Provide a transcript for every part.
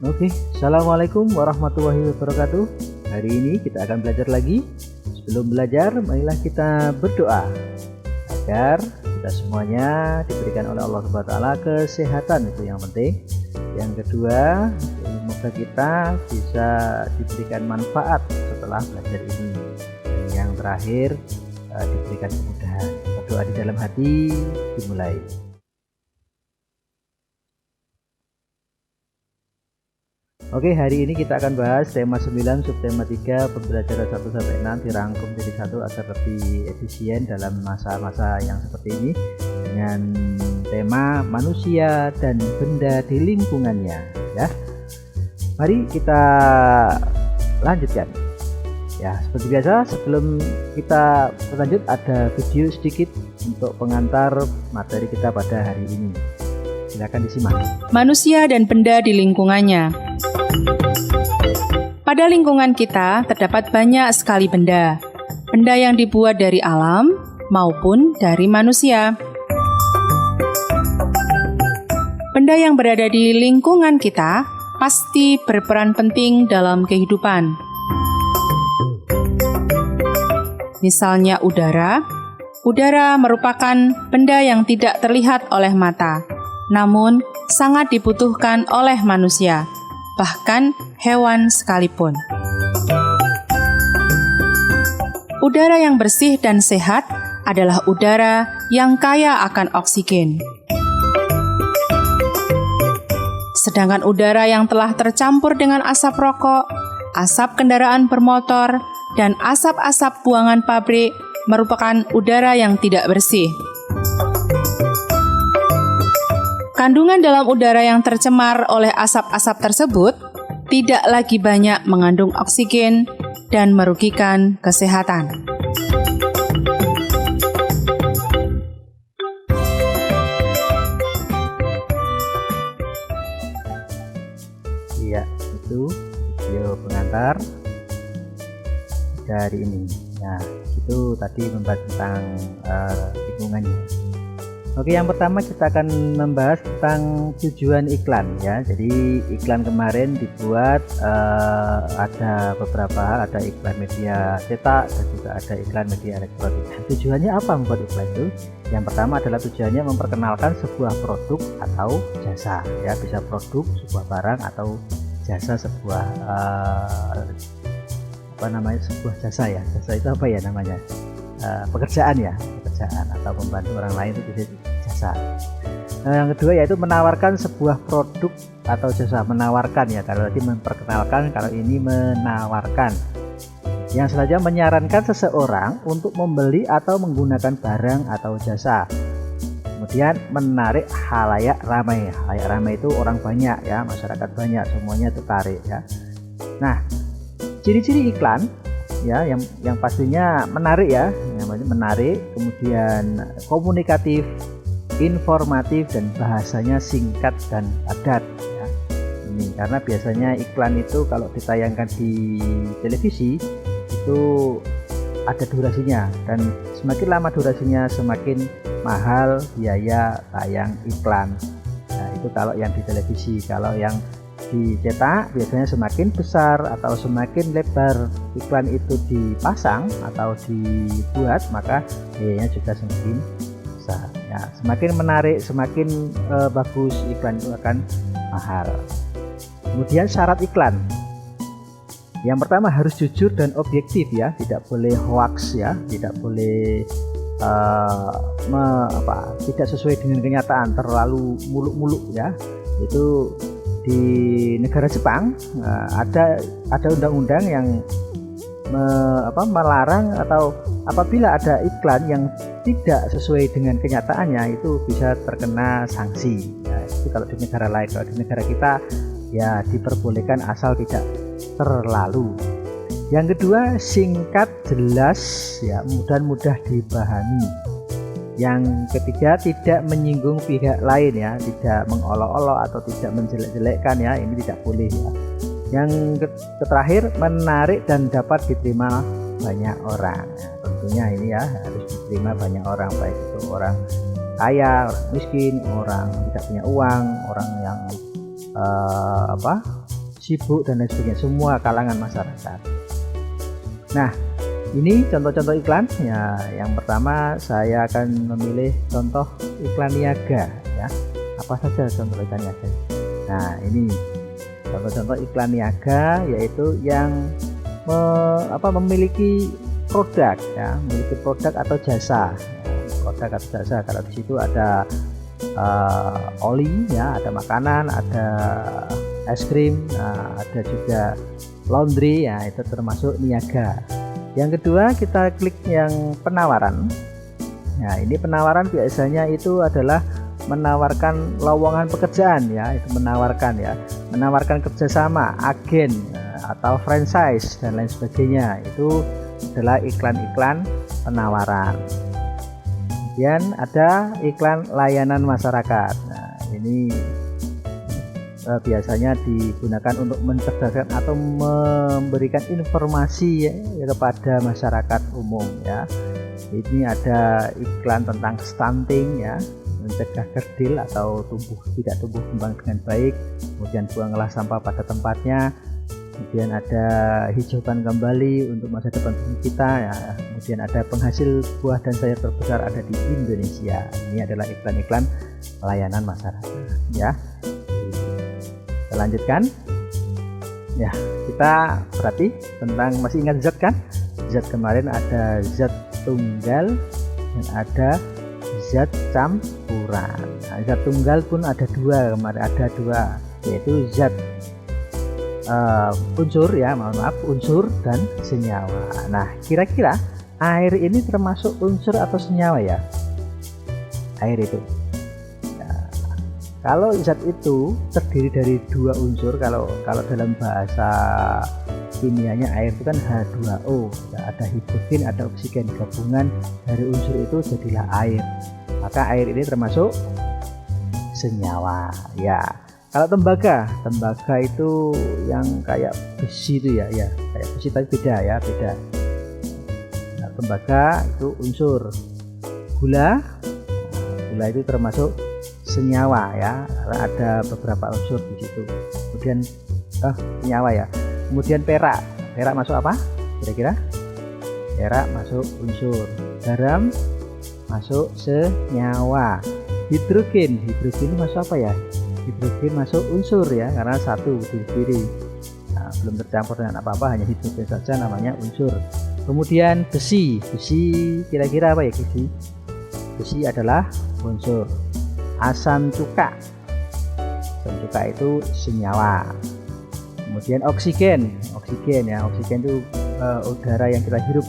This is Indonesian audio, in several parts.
Oke, Assalamualaikum warahmatullahi wabarakatuh. Hari ini kita akan belajar lagi. Sebelum belajar, marilah kita berdoa agar kita semuanya diberikan oleh Allah Subhanahu wa taala kesehatan, itu yang penting. Yang kedua, semoga kita bisa diberikan manfaat setelah belajar ini. Dan yang terakhir, diberikan kemudahan. Berdoa di dalam hati, dimulai. Oke, hari ini kita akan bahas tema 9 subtema 3 pembelajaran 1-6 dirangkum jadi satu agar lebih efisien dalam masa-masa yang seperti ini dengan tema manusia dan benda di lingkungannya, ya. Mari kita lanjutkan. Ya, seperti biasa sebelum kita berlanjut ada video sedikit untuk pengantar materi kita pada hari ini. Silakan disimak. Manusia dan benda di lingkungannya. Pada lingkungan kita terdapat banyak sekali benda. Benda yang dibuat dari alam maupun dari manusia. Benda yang berada di lingkungan kita pasti berperan penting dalam kehidupan. Misalnya udara. Udara merupakan benda yang tidak terlihat oleh mata, namun sangat dibutuhkan oleh manusia, bahkan hewan sekalipun. Udara yang bersih dan sehat adalah udara yang kaya akan oksigen. Sedangkan udara yang telah tercampur dengan asap rokok, asap kendaraan bermotor, dan asap-asap buangan pabrik merupakan udara yang tidak bersih. Kandungan dalam udara yang tercemar oleh asap-asap tersebut tidak lagi banyak mengandung oksigen dan merugikan kesehatan. Iya, itu video pengantar dari ini. Nah, itu tadi membahas tentang lingkungannya. Oke, yang pertama kita akan membahas tentang tujuan iklan, ya. Jadi iklan kemarin dibuat ada beberapa hal, ada iklan media cetak dan juga ada iklan media elektronik. Tujuannya apa membuat iklan itu? Yang pertama adalah tujuannya memperkenalkan sebuah produk atau jasa, ya, bisa produk, sebuah barang atau jasa, sebuah sebuah jasa, ya. Jasa itu apa ya namanya? Pekerjaan atau membantu orang lain, itu bisa jasa. Yang kedua yaitu menawarkan sebuah produk atau jasa. Menawarkan, ya, kalau tadi memperkenalkan, kalau ini menawarkan. Yang selanjutnya menyarankan seseorang untuk membeli atau menggunakan barang atau jasa. Kemudian menarik khalayak ramai. Khalayak ramai itu orang banyak, ya, masyarakat banyak, semuanya tertarik, ya. Nah, ciri-ciri iklan, ya, yang pastinya menarik, ya, menarik, kemudian komunikatif, informatif, dan bahasanya singkat dan padat, ya. Ini karena biasanya iklan itu kalau ditayangkan di televisi itu ada durasinya, dan semakin lama durasinya semakin mahal biaya tayang iklan. Nah, itu kalau yang di televisi. Kalau yang dicetak biasanya semakin besar atau semakin lebar iklan itu dipasang atau dibuat, maka biayanya juga semakin besar, ya. Semakin menarik, semakin bagus iklan itu akan mahal. Kemudian syarat iklan, yang pertama harus jujur dan objektif, ya, tidak boleh hoax, ya, tidak boleh tidak sesuai dengan kenyataan, terlalu muluk-muluk, ya. Itu di negara Jepang ada undang-undang yang melarang, atau apabila ada iklan yang tidak sesuai dengan kenyataannya itu bisa terkena sanksi, ya. Itu kalau di negara lain. Kalau di negara kita ya diperbolehkan asal tidak terlalu. Yang kedua singkat, jelas, ya, mudah dipahami. Yang ketiga tidak menyinggung pihak lain, ya, tidak mengolok-olok atau tidak menjelek-jelekkan, ya, ini tidak boleh, ya. Yang terakhir menarik dan dapat diterima banyak orang, ya. Tentunya ini, ya, harus diterima banyak orang, baik itu orang kaya, orang miskin, orang tidak punya uang, orang yang sibuk dan lain sebagainya, semua kalangan masyarakat. Nah, ini contoh-contoh iklan ya. Yang pertama saya akan memilih contoh iklan niaga ya. Apa saja contoh iklan niaga? Nah, ini contoh-contoh iklan niaga yaitu yang memiliki produk ya, memiliki produk atau jasa. Produk atau jasa, kalau di situ ada oli ya, ada makanan, ada es krim, ada juga laundry ya, itu termasuk niaga. Yang kedua kita klik yang penawaran. Nah, ini penawaran biasanya itu adalah menawarkan lowongan pekerjaan ya, itu menawarkan kerjasama, agen atau franchise dan lain sebagainya. Itu adalah iklan-iklan penawaran. Kemudian ada iklan layanan masyarakat. Nah, ini biasanya digunakan untuk mencerdaskan atau memberikan informasi ya, kepada masyarakat umum ya. Ini ada iklan tentang stunting ya, mencegah kerdil atau tidak tumbuh kembang dengan baik, kemudian buanglah sampah pada tempatnya. Kemudian ada hijaukan kembali untuk masa depan kita ya. Kemudian ada penghasil buah dan sayur terbesar ada di Indonesia. Ini adalah iklan-iklan layanan masyarakat ya. Kita lanjutkan ya, kita berarti tentang, masih ingat zat kan? Zat kemarin ada zat tunggal dan ada zat campuran. Nah, zat tunggal pun ada dua, kemarin ada dua, yaitu zat unsur ya, unsur dan senyawa. Nah, kira-kira air ini termasuk unsur atau senyawa ya? Air itu kalau zat itu terdiri dari dua unsur, kalau dalam bahasa kimianya air itu kan H2O, ada hidrogen, ada oksigen, gabungan dari unsur itu jadilah air. Maka air ini termasuk senyawa ya. Kalau tembaga itu yang kayak besi itu ya, kayak besi tapi beda ya, beda. Nah, tembaga itu unsur. Gula itu termasuk senyawa ya, karena ada beberapa unsur di situ. Kemudian senyawa ya. Kemudian perak masuk apa? Kira-kira? Perak masuk unsur. Garam masuk senyawa. Hidrogen itu masuk apa ya? Hidrogen masuk unsur ya, karena satu berdiri. Nah, belum tercampur dengan apa-apa, hanya hidrogen saja, namanya unsur. Kemudian besi kira-kira apa ya? Besi adalah unsur. Asam cuka itu senyawa. Kemudian oksigen ya, oksigen itu udara yang kita hirup,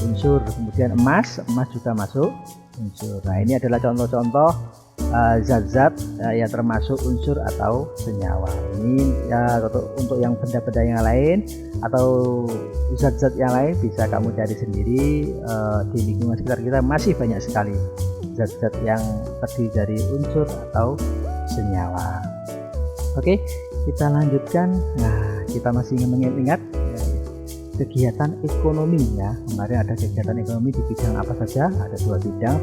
unsur. Kemudian emas juga masuk unsur. Nah, ini adalah contoh-contoh zat-zat yang termasuk unsur atau senyawa. Ini ya, untuk yang benda-benda yang lain atau zat-zat yang lain bisa kamu cari sendiri. Di lingkungan sekitar kita masih banyak sekali zat-zat yang terdiri dari unsur atau senyawa. Oke, kita lanjutkan. Nah, kita masih mengingat kegiatan ekonomi ya. Kemarin ada kegiatan ekonomi di bidang apa saja? Ada dua bidang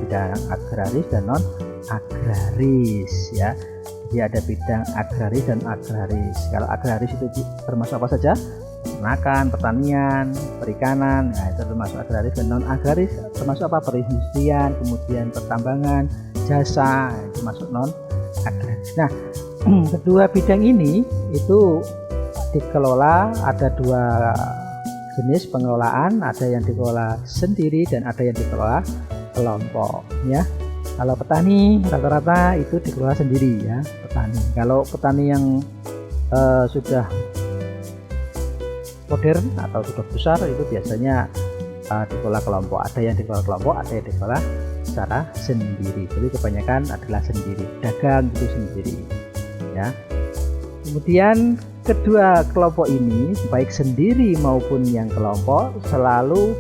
agraris dan non agraris ya. Jadi ada bidang agraris dan agraris. Kalau agraris itu termasuk apa saja? Peternakan, pertanian, perikanan, nah itu termasuk agraris. Dan non agraris termasuk apa? Perindustrian, kemudian pertambangan, jasa, itu masuk non agraris. Nah, kedua bidang ini itu dikelola, ada dua jenis pengelolaan, ada yang dikelola sendiri dan ada yang dikelola kelompok ya. Kalau petani rata-rata itu dikelola sendiri ya, petani. Kalau petani yang sudah modern atau sudah besar itu biasanya dikelola kelompok. Ada yang dikelola kelompok, ada yang dikelola secara sendiri. Jadi kebanyakan adalah sendiri. Dagang itu sendiri ya. Kemudian kedua kelompok ini, baik sendiri maupun yang kelompok, selalu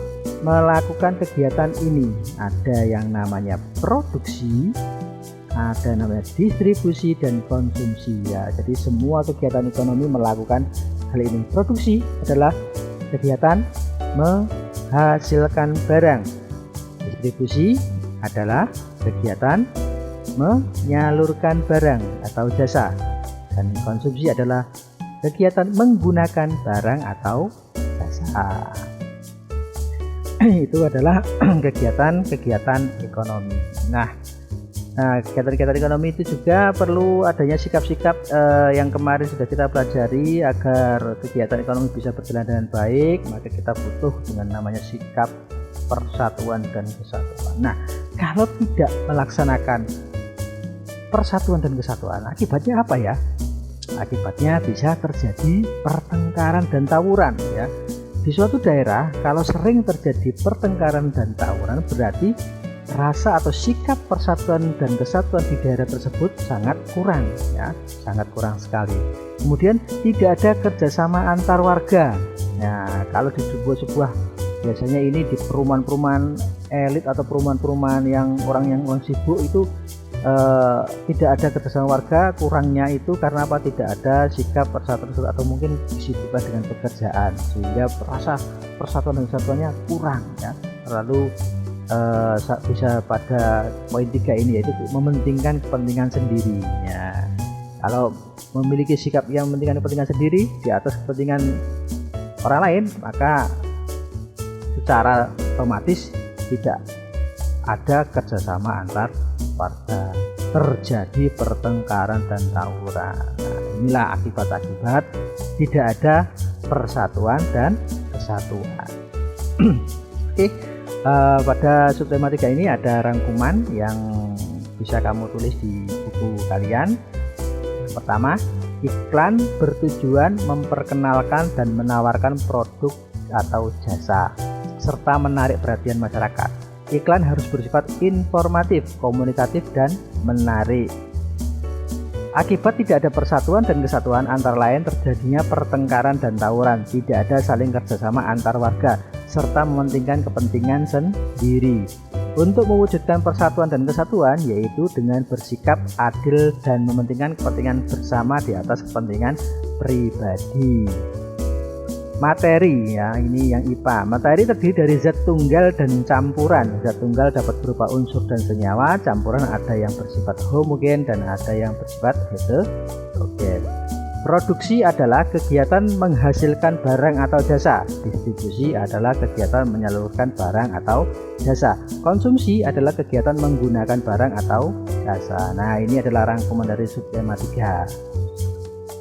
melakukan kegiatan ini. Ada yang namanya produksi, ada namanya distribusi dan konsumsi ya. Jadi semua kegiatan ekonomi melakukan hal ini. Produksi adalah kegiatan menghasilkan barang. Distribusi adalah kegiatan menyalurkan barang atau jasa. Dan konsumsi adalah kegiatan menggunakan barang atau jasa. Itu adalah kegiatan-kegiatan ekonomi. Nah, kegiatan-kegiatan ekonomi itu juga perlu adanya sikap-sikap yang kemarin sudah kita pelajari agar kegiatan ekonomi bisa berjalan dengan baik. Maka kita butuh dengan namanya sikap persatuan dan kesatuan. Nah, kalau tidak melaksanakan persatuan dan kesatuan, akibatnya apa ya? Akibatnya bisa terjadi pertengkaran dan tawuran ya. Di suatu daerah kalau sering terjadi pertengkaran dan tawuran, berarti rasa atau sikap persatuan dan kesatuan di daerah tersebut sangat kurang ya, sangat kurang sekali. Kemudian tidak ada kerjasama antar warga. Nah, kalau di sebuah biasanya ini di perumahan-perumahan elit atau perumahan-perumahan yang orang sibuk itu tidak ada kerjasama warga. Kurangnya itu karena apa? Tidak ada sikap persatuan atau mungkin disibukkan dengan pekerjaan, sehingga rasa persatuan dan kesatuannya kurang ya, terlalu bisa pada poin 3 ini, yaitu mementingkan kepentingan sendiri ya. Kalau memiliki sikap yang mementingkan kepentingan sendiri di atas kepentingan orang lain, maka secara otomatis tidak ada kerjasama antar warga, terjadi pertengkaran dan tawuran. Nah, inilah akibat-akibat tidak ada persatuan dan kesatuan. Oke, pada subtema 3 ini ada rangkuman yang bisa kamu tulis di buku kalian. Yang pertama, iklan bertujuan memperkenalkan dan menawarkan produk atau jasa serta menarik perhatian masyarakat. Iklan harus bersifat informatif, komunikatif, dan menarik. Akibat tidak ada persatuan dan kesatuan, antara lain terjadinya pertengkaran dan tawuran, tidak ada saling kerjasama antar warga, serta mementingkan kepentingan sendiri. Untuk mewujudkan persatuan dan kesatuan, yaitu dengan bersikap adil dan mementingkan kepentingan bersama di atas kepentingan pribadi. Materi ya, ini yang IPA. Materi terdiri dari zat tunggal dan campuran. Zat tunggal dapat berupa unsur dan senyawa, campuran ada yang bersifat homogen dan ada yang bersifat heterogen. Produksi adalah kegiatan menghasilkan barang atau jasa. Distribusi adalah kegiatan menyalurkan barang atau jasa. Konsumsi adalah kegiatan menggunakan barang atau jasa. Nah, ini adalah rangkuman dari subtema 3.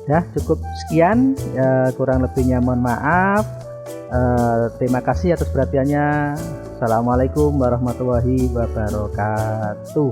Ya, cukup sekian, kurang lebihnya mohon maaf. Terima kasih atas perhatiannya. Assalamualaikum warahmatullahi wabarakatuh.